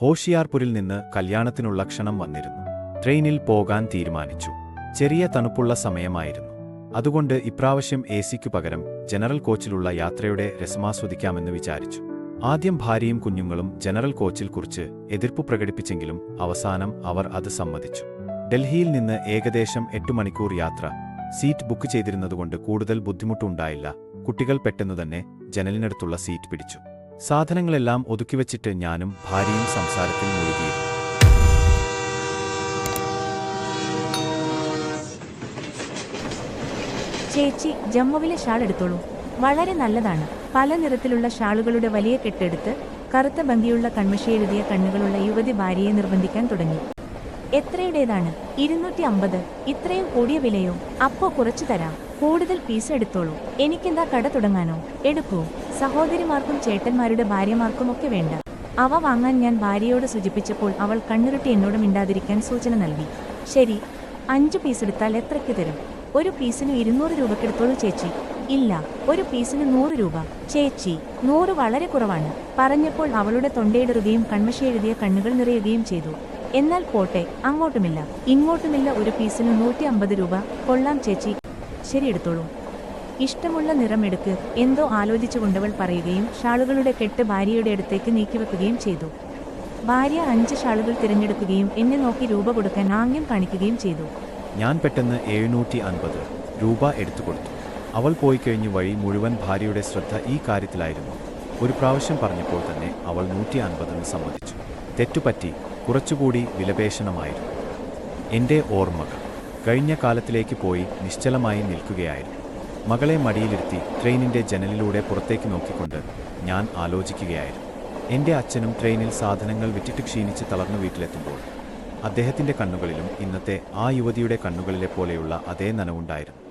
ഹോഷിയാർപുരിൽ നിന്ന് കല്യാണത്തിനുള്ള ക്ഷണം വന്നിരുന്നു. ട്രെയിനിൽ പോകാൻ തീരുമാനിച്ചു. ചെറിയ തണുപ്പുള്ള സമയമായിരുന്നു. അതുകൊണ്ട് ഇപ്രാവശ്യം എസിക്കു പകരം ജനറൽ കോച്ചിലുള്ള യാത്രയുടെ രസമാസ്വദിക്കാമെന്ന് വിചാരിച്ചു. ആദ്യം ഭാര്യയും കുഞ്ഞുങ്ങളും ജനറൽ കോച്ചിൽ കുറിച്ച് എതിർപ്പു പ്രകടിപ്പിച്ചെങ്കിലും അവസാനം അവർ അത് സമ്മതിച്ചു. ഡൽഹിയിൽ നിന്ന് ഏകദേശം 8 മണിക്കൂർ യാത്ര. സീറ്റ് ബുക്ക് ചെയ്തിരുന്നതുകൊണ്ട് കൂടുതൽ ബുദ്ധിമുട്ടുണ്ടായില്ല. കുട്ടികൾ പെട്ടെന്നുതന്നെ ജനലിനടുത്തുള്ള സീറ്റ് പിടിച്ചു. സാധനങ്ങളെല്ലാം ഒതുക്കിവച്ചിട്ട് ഞാനും ഭാര്യയും സംസാരത്തിൽ മുഴുകിയിരുന്നു. ചേച്ചി, ജമ്മുവിലെ ഷാൾ എടുത്തോളൂ. വളരെ നല്ലതാണ്. പല നിറത്തിലുള്ള ഷാളുകളുടെ വലിയ കെട്ടെടുത്ത് കറുത്ത ഭംഗിയുള്ള കൺമഷി എഴുതിയ കണ്ണുകളുള്ള യുവതി ഭാര്യയെ നിർബന്ധിക്കാൻ തുടങ്ങി. എത്രയുടേതാണ്? 250. ഇത്രയും കൂടിയ വിലയോ? അപ്പോ കുറച്ചു തരാം. കൂടുതൽ പീസ് എടുത്തോളൂ. എനിക്കെന്താ കട തുടങ്ങാനോ? എടുക്കൂ. സഹോദരിമാർക്കും ചേട്ടന്മാരുടെ ഭാര്യമാർക്കുമൊക്കെ വേണ്ട. അവ വാങ്ങാൻ ഞാൻ ഭാര്യയോട് സൂചിപ്പിച്ചപ്പോൾ അവൾ കണ്ണുരുട്ടി എന്നോട് മിണ്ടാതിരിക്കാൻ സൂചന നൽകി. ശരി, 5 പീസ് എടുത്താൽ എത്രയ്ക്ക് തരും? ഒരു പീസിന് 200 രൂപക്കെടുത്തോളൂ ചേച്ചി. ഇല്ല, ഒരു പീസിന് 100 രൂപ. ചേച്ചി, 100 വളരെ കുറവാണ്. പറഞ്ഞപ്പോൾ അവളുടെ തൊണ്ടയിടറുകയും കൺമഷി എഴുതിയ കണ്ണുകൾ നിറയുകയും ചെയ്തു. എന്നാൽ പോട്ടെ, അങ്ങോട്ടുമില്ല ഇങ്ങോട്ടുമില്ല. ഒരു പീസിന് 150 രൂപ. കൊള്ളാം ചേച്ചി. ശരി, എടുത്തോളൂ. ഇഷ്ടമുള്ള നിറം എടുക്ക്. എന്തോ ആലോചിച്ചുകൊണ്ടവൾ പറയുകയും ഷാളുകളുടെ കെട്ട് ഭാര്യയുടെ അടുത്തേക്ക് നീക്കിവെക്കുകയും ചെയ്തു. ഭാര്യ 5 ഷാളുകൾ തിരഞ്ഞെടുക്കുകയും എന്നെ നോക്കി രൂപ കൊടുക്കാൻ ആംഗ്യം കാണിക്കുകയും ചെയ്തു. ഞാൻ പെട്ടെന്ന് 750 രൂപ എടുത്തുകൊടുത്തു. അവൾ പോയിക്കഴിഞ്ഞ് വഴി മുഴുവൻ ഭാര്യയുടെ ശ്രദ്ധ ഈ കാര്യത്തിലായിരുന്നു. ഒരു പ്രാവശ്യം പറഞ്ഞപ്പോൾ തന്നെ അവൾ 150 സമ്മതിച്ചു. തെറ്റുപറ്റി. കുറച്ചുകൂടി വിലപേശനമായിരുന്നു. എൻ്റെ ഓർമ്മകൾ കഴിഞ്ഞ കാലത്തിലേക്ക് പോയി നിശ്ചലമായി നിൽക്കുകയായിരുന്നു. മകളെ മടിയിലിരുത്തി ട്രെയിനിൻ്റെ ജനലിലൂടെ പുറത്തേക്ക് നോക്കിക്കൊണ്ട് ഞാൻ ആലോചിക്കുകയായിരുന്നു. എൻ്റെ അച്ഛനും ട്രെയിനിൽ സാധനങ്ങൾ വിറ്റിട്ട് ക്ഷീണിച്ച് തളർന്നു വീട്ടിലെത്തുമ്പോൾ അദ്ദേഹത്തിൻ്റെ കണ്ണുകളിലും ഇന്നത്തെ ആ യുവതിയുടെ കണ്ണുകളിലെ പോലെയുള്ള അതേ നനവുണ്ടായിരുന്നു.